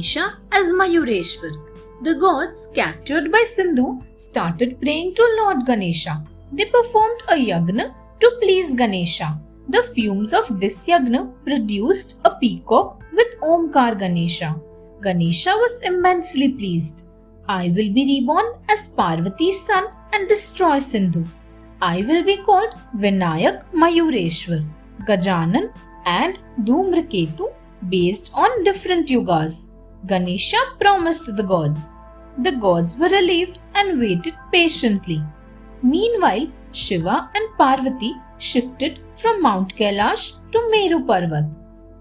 Ganesha as Mayureshwar. The gods, captured by Sindhu, started praying to Lord Ganesha. They performed a yagna to please Ganesha. The fumes of this yagna produced a peacock with Omkar Ganesha. Ganesha was immensely pleased. I will be reborn as Parvati's son and destroy Sindhu. I will be called Vinayak Mayureshwar, Gajanan and Dhumraketu based on different yugas. Ganesha promised the gods. The gods were relieved and waited patiently. Meanwhile, Shiva and Parvati shifted from Mount Kailash to Meru Parvat.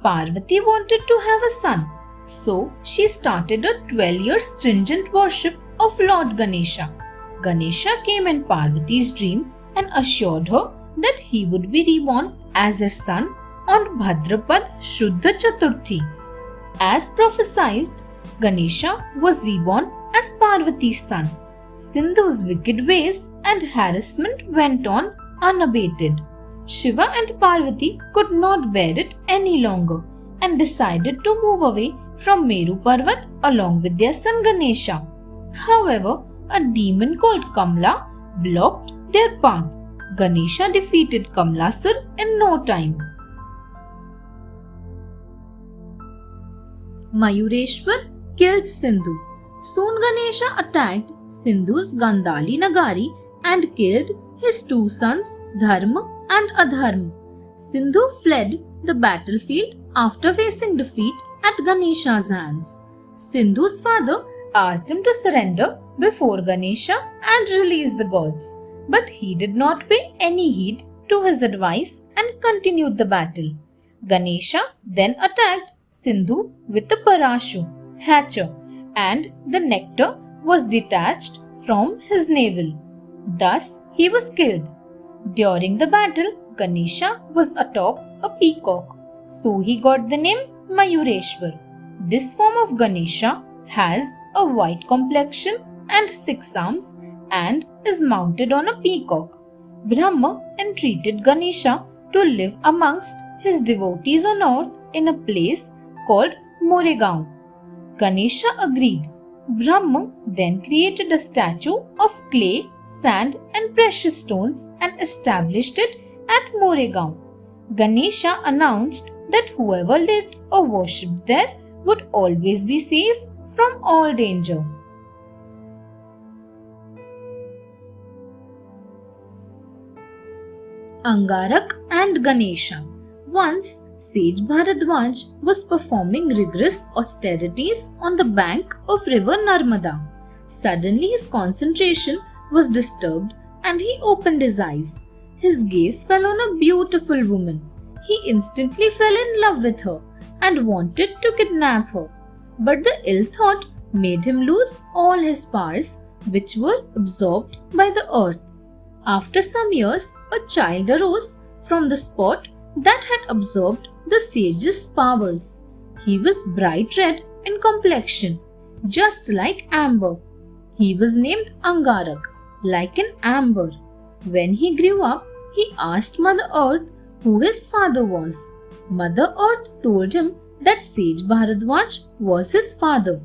Parvati wanted to have a son, so she started a 12-year stringent worship of Lord Ganesha. Ganesha came in Parvati's dream and assured her that he would be reborn as her son on Bhadrapad Shuddha Chaturthi. As prophesied, Ganesha was reborn as Parvati's son. Sindhu's wicked ways and harassment went on unabated. Shiva and Parvati could not bear it any longer and decided to move away from Meru Parvat along with their son Ganesha. However, a demon called Kamla blocked their path. Ganesha defeated Kamlasur in no time. Mayureshwar killed Sindhu. Soon Ganesha attacked Sindhu's Gandhali Nagari and killed his two sons Dharma and Adharma. Sindhu fled the battlefield after facing defeat at Ganesha's hands. Sindhu's father asked him to surrender before Ganesha and release the gods, but he did not pay any heed to his advice and continued the battle. Ganesha then attacked Sindhu with a parashu, hatcher, and the nectar was detached from his navel. Thus, he was killed. During the battle, Ganesha was atop a peacock, so he got the name Mayureshwar. This form of Ganesha has a white complexion and 6 arms and is mounted on a peacock. Brahma entreated Ganesha to live amongst his devotees on earth in a place called Moregaon. Ganesha agreed. Brahma then created a statue of clay, sand and precious stones and established it at Moregaon. Ganesha announced that whoever lived or worshipped there would always be safe from all danger. Angarak and Ganesha. Once, Sage Bharadwaj was performing rigorous austerities on the bank of river Narmada. Suddenly his concentration was disturbed and he opened his eyes. His gaze fell on a beautiful woman. He instantly fell in love with her and wanted to kidnap her. But the ill thought made him lose all his powers, which were absorbed by the earth. After some years, a child arose from the spot that had absorbed the sage's powers. He was bright red in complexion, just like amber. He was named Angarak, like an amber. When he grew up, he asked Mother Earth who his father was. Mother Earth told him that Sage Bharadwaj was his father.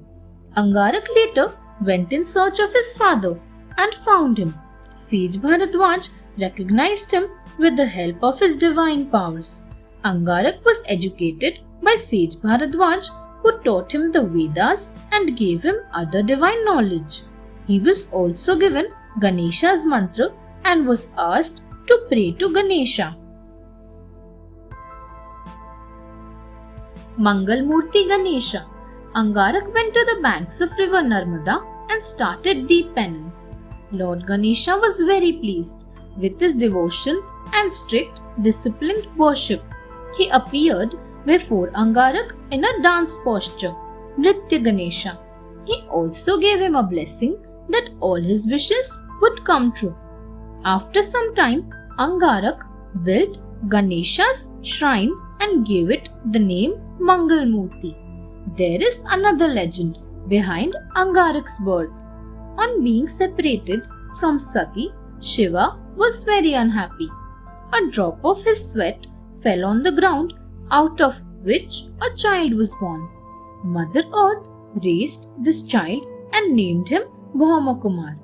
Angarak later went in search of his father and found him. Sage Bharadwaj recognized him with the help of his divine powers. Angarak was educated by Sage Bharadwaj, who taught him the Vedas and gave him other divine knowledge. He was also given Ganesha's mantra and was asked to pray to Ganesha. Mangalmurti Ganesha. Angarak went to the banks of river Narmada and started deep penance. Lord Ganesha was very pleased with his devotion and strict, disciplined worship. He appeared before Angarak in a dance posture, Nritya Ganesha. He also gave him a blessing that all his wishes would come true. After some time, Angarak built Ganesha's shrine and gave it the name Mangalmurti. There is another legend behind Angarak's birth. On being separated from Sati, Shiva was very unhappy. A drop of his sweat fell on the ground, out of which a child was born. Mother Earth raised this child and named him Bhaumakumar.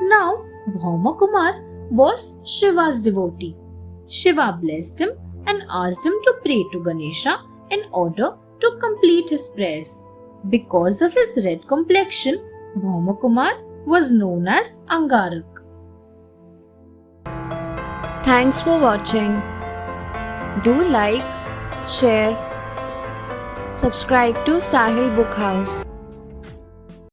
Now, Bhaumakumar was Shiva's devotee. Shiva blessed him and asked him to pray to Ganesha in order to complete his prayers. Because of his red complexion, Bhaumakumar was known as Angarak. Thanks for watching. Do like, share, subscribe to Sahil Book House.